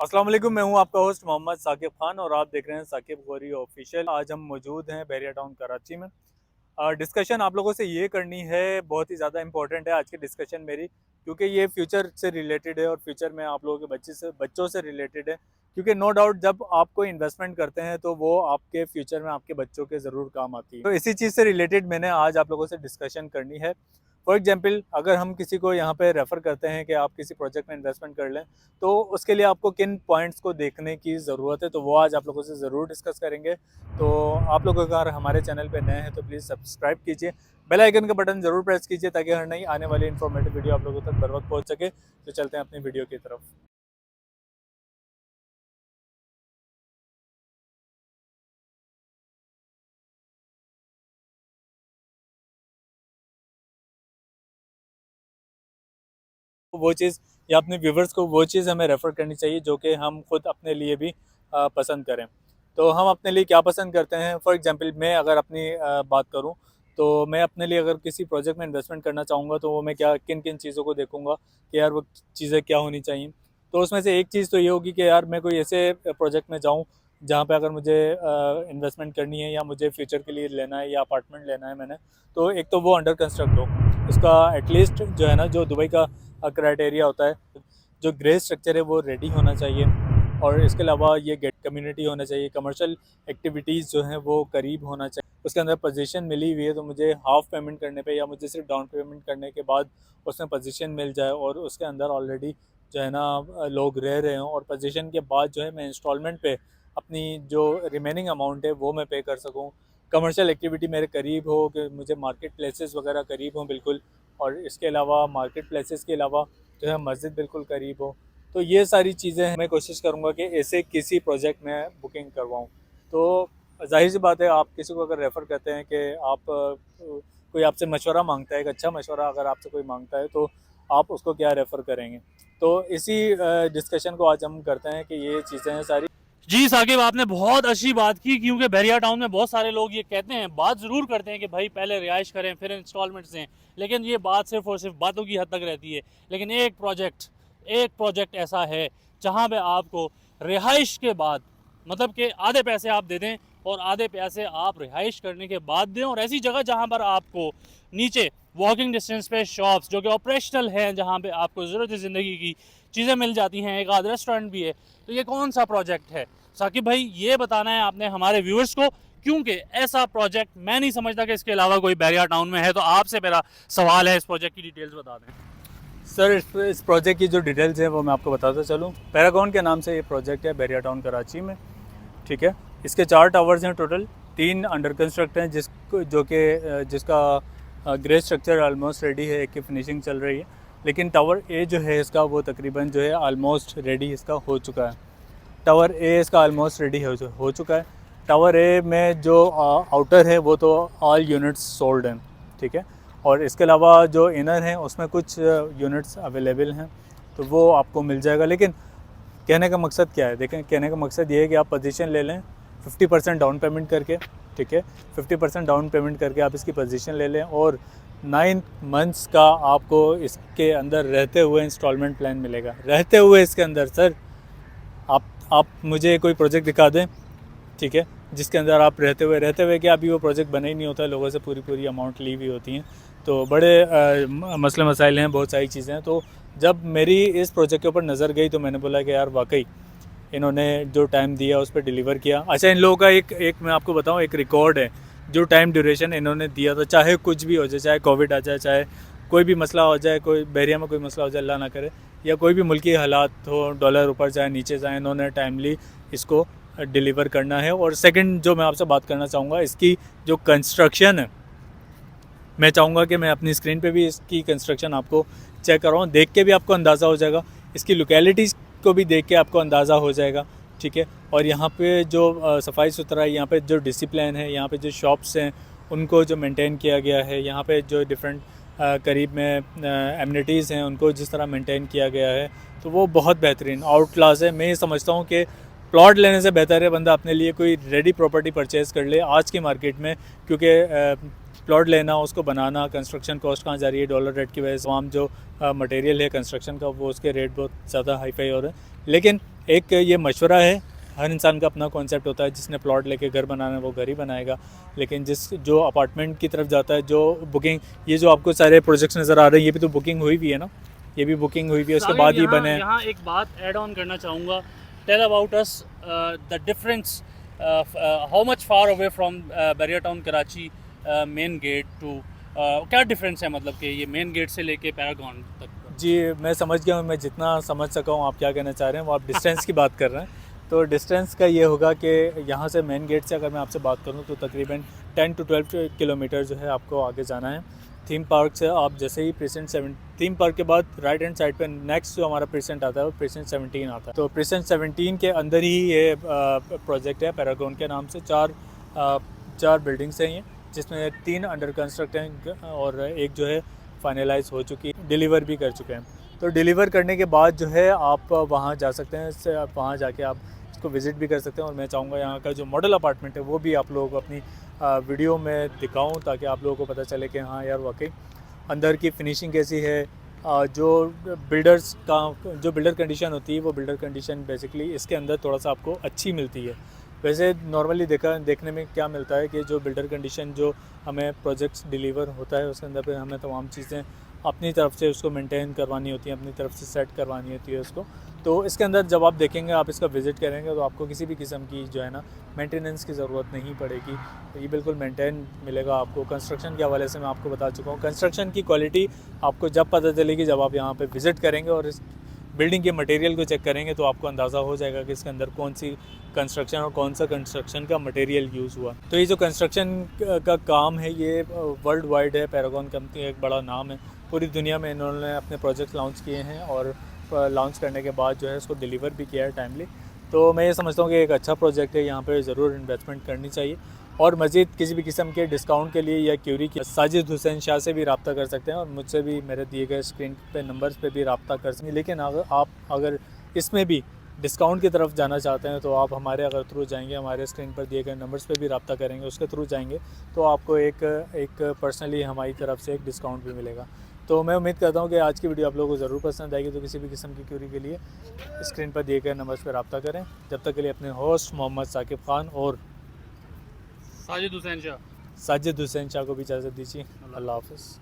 अस्सलाम वालेकुम, मैं हूं आपका होस्ट मोहम्मद साकिब खान और आप देख रहे हैं साकिब गौरी ऑफिशियल। आज हम मौजूद हैं बहरिया टाउन कराची में। डिस्कशन आप लोगों से ये करनी है, बहुत ही ज़्यादा इंपॉर्टेंट है आज की डिस्कशन मेरी, क्योंकि ये फ्यूचर से रिलेटेड है और फ्यूचर में आप लोगों के बच्चों से रिलेटेड है। क्योंकि नो डाउट जब आप कोई इन्वेस्टमेंट करते हैं तो वो आपके फ्यूचर में आपके बच्चों के ज़रूर काम आती है। तो इसी चीज़ से रिलेटेड मैंने आज आप लोगों से डिस्कशन करनी है। फॉर एग्जाम्पल, अगर हम किसी को यहाँ पे रेफ़र करते हैं कि आप किसी प्रोजेक्ट में इन्वेस्टमेंट कर लें, तो उसके लिए आपको किन पॉइंट्स को देखने की ज़रूरत है, तो वो आज आप लोगों से ज़रूर डिस्कस करेंगे। तो आप लोग अगर हमारे चैनल पे नए हैं तो प्लीज़ सब्सक्राइब कीजिए, बेल आइकन का बटन ज़रूर प्रेस कीजिए ताकि हर नई आने वाली इन्फॉर्मेटिव वीडियो आप लोगों तक बर वक्त पहुँच सके। तो चलते हैं अपनी वीडियो की तरफ। वो चीज़ या अपने व्यूवर्स को वो चीज़ हमें रेफ़र करनी चाहिए जो कि हम खुद अपने लिए भी पसंद करें। तो हम अपने लिए क्या पसंद करते हैं, फॉर एग्जांपल मैं अगर अपनी बात करूं, तो मैं अपने लिए अगर किसी प्रोजेक्ट में इन्वेस्टमेंट करना चाहूँगा तो वो मैं क्या किन किन चीज़ों को देखूंगा कि यार वो चीज़ें क्या होनी चाहिए। तो उसमें से एक चीज़ तो ये होगी कि यार मैं कोई ऐसे प्रोजेक्ट में जाऊँ जहाँ पे अगर मुझे इन्वेस्टमेंट करनी है या मुझे फ्यूचर के लिए लेना है या अपार्टमेंट लेना है मैंने, तो एक तो वो अंडर कंस्ट्रक्ट हो, उसका एटलीस्ट जो है ना, जो दुबई का क्राइटेरिया होता है, जो ग्रे स्ट्रक्चर है वो रेडी होना चाहिए। और इसके अलावा ये गेट कम्युनिटी होना चाहिए, कमर्शियल एक्टिविटीज़ जो हैं वो करीब होना चाहिए। उसके अंदर पोजीशन मिली हुई है तो मुझे हाफ़ पेमेंट करने पे या मुझे सिर्फ डाउन पेमेंट करने के बाद उसमें पोजीशन मिल जाए और उसके अंदर ऑलरेडी जो है ना लोग रह रहे हों, और पोजीशन के बाद जो है मैं इंस्टॉलमेंट पे अपनी जो रिमेनिंग अमाउंट है वो मैं पे कर सकूँ। कमर्शियल एक्टिविटी मेरे करीब हो, कि मुझे मार्केट प्लेसेस वगैरह करीब हों बिल्कुल, और इसके अलावा मार्केट प्लेसेस के अलावा जो है मस्जिद बिल्कुल करीब हो। तो ये सारी चीज़ें मैं कोशिश करूँगा कि ऐसे किसी प्रोजेक्ट में बुकिंग करवाऊँ। तो ज़ाहिर सी बात है, आप किसी को अगर रेफ़र करते हैं कि आप कोई आपसे मशवरा मांगता है, एक अच्छा मशवरा अगर आपसे कोई मांगता है तो आप उसको क्या रेफ़र करेंगे। तो इसी डिस्कशन को आज हम करते हैं कि ये चीज़ें हैं सारी। जी साकिब, आपने बहुत अच्छी बात की क्योंकि बहरिया टाउन में बहुत सारे लोग ये कहते हैं, बात ज़रूर करते हैं कि भाई पहले रिहाइश करें फिर इंस्टॉलमेंट्स दें, लेकिन ये बात सिर्फ और सिर्फ बातों की हद तक रहती है। लेकिन एक प्रोजेक्ट ऐसा है जहाँ पे आपको रिहाइश के बाद, मतलब कि आधे पैसे आप दे दें और आधे पैसे आप रिहाइश करने के बाद दें, और ऐसी जगह जहाँ पर आपको नीचे वॉकिंग डिस्टेंस पे शॉप्स जो कि ऑपरेशनल हैं, जहाँ पे आपको ज़रूरत ज़िंदगी की चीज़ें मिल जाती हैं, एक आध रेस्टोरेंट भी है। तो ये कौन सा प्रोजेक्ट है साकिब भाई, ये बताना है आपने हमारे व्यूअर्स को, क्योंकि ऐसा प्रोजेक्ट मैं नहीं समझता कि इसके अलावा कोई बहरिया टाउन में है। तो आपसे मेरा सवाल है, इस प्रोजेक्ट की डिटेल्स बता दें। सर, इस प्रोजेक्ट की जो डिटेल्स हैं वो मैं आपको बताता चलूँ। पैरागॉन के नाम से ये प्रोजेक्ट है बहरिया टाउन कराची में, ठीक है। इसके 4 टावर्स हैं टोटल, 3 अंडर कंस्ट्रक्ट हैं जिसका ग्रे स्ट्रक्चर ऑलमोस्ट रेडी है, एक की फिनिशिंग चल रही है। लेकिन टावर ए जो है इसका वो तकरीबन जो है ऑलमोस्ट रेडी इसका हो चुका है। टावर ए इसका ऑलमोस्ट रेडी हो चुका है। टावर ए में जो आउटर है वो तो ऑल यूनिट्स सोल्ड हैं, ठीक है। और इसके अलावा जो इनर हैं उसमें कुछ यूनिट्स अवेलेबल हैं, तो वो आपको मिल जाएगा। लेकिन कहने का मकसद क्या है, देखें, कहने का मकसद ये है कि आप पोजीशन ले लें 50% डाउन पेमेंट करके, ठीक है। 50% डाउन पेमेंट करके आप इसकी पोजीशन ले लें और 9 मंथ्स का आपको इसके अंदर रहते हुए इंस्टॉलमेंट प्लान मिलेगा। रहते हुए इसके अंदर सर, आप मुझे कोई प्रोजेक्ट दिखा दें, ठीक है, जिसके अंदर आप रहते हुए क्या, अभी वो प्रोजेक्ट बना ही नहीं होता है, लोगों से पूरी अमाउंट ली हुई होती हैं। तो बड़े मसले मसाइल हैं, बहुत सारी चीज़ें हैं। तो जब मेरी इस प्रोजेक्ट के ऊपर नज़र गई तो मैंने बोला कि यार वाकई इन्होंने जो टाइम दिया उस पर डिलीवर किया। अच्छा, इन लोगों का एक मैं आपको बताऊं, एक रिकॉर्ड है। जो टाइम ड्यूरेशन इन्होंने दिया था, चाहे कुछ भी हो जाए, चाहे कोविड आ जाए, चाहे कोई भी मसला हो जाए, कोई बहरिया में कोई मसला हो जाए अल्लाह ना करे, या कोई भी मुल्की हालात हो, डॉलर ऊपर जाए नीचे जाए, इन्होंने टाइमली इसको डिलीवर करना है। और सेकंड जो मैं आपसे बात करना चाहूँगा, इसकी जो कंस्ट्रक्शन है, मैं चाहूँगा कि मैं अपनी स्क्रीन पे भी इसकी कंस्ट्रक्शन आपको चेक करवाऊँ, देख के भी आपको अंदाज़ा हो जाएगा, इसकी लोकेलिटीज़ को भी देख के आपको अंदाज़ा हो जाएगा, ठीक है। और यहाँ पे जो सफाई सुथरा है, यहाँ पे जो डिसिप्लिन है, यहाँ पे जो शॉप्स हैं उनको जो मेंटेन किया गया है, यहाँ पे जो डिफरेंट करीब में एमिनिटीज़ हैं उनको जिस तरह मेंटेन किया गया है, तो वो बहुत बेहतरीन आउट क्लास है। मैं ये समझता हूँ कि प्लॉट लेने से बेहतर है बंदा अपने लिए कोई रेडी प्रॉपर्टी परचेज़ कर ले आज की मार्केट में, क्योंकि प्लॉट लेना, उसको बनाना, कंस्ट्रक्शन कॉस्ट कहाँ जा रही है डॉलर रेट की वजह से, तमाम जो मटेरियल है कंस्ट्रक्शन का वो उसके रेट बहुत ज़्यादा हाई फाई हो रहे हैं। लेकिन एक ये मशवरा है, हर इंसान का अपना कॉन्सेप्ट होता है, जिसने प्लॉट लेके घर बनाना है वो घर ही बनाएगा, लेकिन जो अपार्टमेंट की तरफ जाता है, जो बुकिंग, ये जो आपको सारे प्रोजेक्ट्स नज़र आ रहे हैं ये भी तो बुकिंग हुई हुई है ना, ये भी बुकिंग हुई हुई है, उसके बाद ही बने हैं। यहाँ एक बात ऐड ऑन करना चाहूँगा, tell about us the difference, how much far away from Bairia town Karachi main gate to, क्या डिफरेंस है, मतलब कि ये मेन गेट से लेके पैरागॉन तक? जी मैं समझ गया हूँ, मैं जितना समझ सका हूँ आप क्या कहना चाह रहे हैं, वो आप डिस्टेंस की बात कर रहे हैं। तो डिस्टेंस का ये होगा कि यहाँ से मेन गेट से अगर मैं आपसे बात करूँ तो तकरीबन 10 to 12 किलोमीटर जो है आपको आगे जाना है। थीम पार्क से आप जैसे ही प्रेसेंट 7, थीम पार्क के बाद राइट हैंड साइड पे नेक्स्ट जो हमारा प्रेसेंट आता है वो प्रेसेंट 17 आता है। तो प्रेसेंट 17 के अंदर ही ये प्रोजेक्ट है पैरागॉन के नाम से। चार बिल्डिंग्स हैं ये, जिसमें 3 अंडर कंस्ट्रक्ट हैं और एक जो है फाइनलाइज हो चुकी, डिलीवर भी कर चुके हैं। तो डिलीवर करने के बाद जो है आप वहाँ जा सकते हैं, वहाँ जाके आप इसको विज़िट भी कर सकते हैं। और मैं चाहूँगा यहाँ का जो मॉडल अपार्टमेंट है वो भी आप लोगों को अपनी वीडियो में दिखाऊं, ताकि आप लोगों को पता चले कि हाँ यार वाकई अंदर की फिनिशिंग कैसी है। जो बिल्डर कंडीशन होती है वो बिल्डर कंडीशन बेसिकली इसके अंदर थोड़ा सा आपको अच्छी मिलती है। वैसे नॉर्मली देखने में क्या मिलता है कि जो बिल्डर कंडीशन जो हमें प्रोजेक्ट्स डिलीवर होता है उसके अंदर पे हमें तमाम चीज़ें अपनी तरफ से उसको मेंटेन करवानी होती हैं, अपनी तरफ से सेट करवानी होती है उसको। तो इसके अंदर जब आप देखेंगे, आप इसका विज़िट करेंगे, तो आपको किसी भी किस्म की जो है ना मेंटेनेंस की ज़रूरत नहीं पड़ेगी। तो ये बिल्कुल मेंटेन मिलेगा आपको। कंस्ट्रक्शन के हवाले से मैं आपको बता चुका हूँ, कंस्ट्रक्शन की क्वालिटी आपको जब पता चलेगी जब आप यहाँ पे विज़िट करेंगे और इस बिल्डिंग के मटेरियल को चेक करेंगे, तो आपको अंदाज़ा हो जाएगा कि इसके अंदर कौन सी कंस्ट्रक्शन और कौन सा कंस्ट्रक्शन का मटेरियल यूज़ हुआ। तो ये जो कंस्ट्रक्शन का काम है ये वर्ल्ड वाइड है। पैरागॉन कंपनी एक बड़ा नाम है, पूरी दुनिया में इन्होंने अपने प्रोजेक्ट लॉन्च किए हैं और लॉन्च करने के बाद जो है उसको डिलीवर भी किया है टाइमली। तो मैं ये समझता हूँ कि एक अच्छा प्रोजेक्ट है, यहाँ पे ज़रूर इन्वेस्टमेंट करनी चाहिए। और मज़ीद किसी भी किस्म के डिस्काउंट के लिए या क्यूरी की साजिद हुसैन शाह से भी रब्ता कर सकते हैं, और मुझसे भी मेरे दिए गए स्क्रीन पे नंबर्स पे भी रब्ता कर सकते हैं। लेकिन अगर इसमें भी डिस्काउंट की तरफ जाना चाहते हैं तो आप हमारे अगर थ्रू जाएंगे, हमारे स्क्रीन पर दिए गए नंबर्स पे भी रब्ता करेंगे, उसके थ्रू जाएंगे, तो आपको एक पर्सनली हमारी तरफ से एक डिस्काउंट भी मिलेगा। तो मैं उम्मीद करता हूँ कि आज की वीडियो आप लोगों को ज़रूर पसंद आएगी। तो किसी भी किस्म की क्यूरी के लिए स्क्रीन पर दिए गए नंबर्स पर रब्ता करें। जब तक के लिए अपने होस्ट मोहम्मद साकिब खान और साजिद हुसैन शाह को भी इजाज़त दीजिए। अल्लाह हाफ़िज़।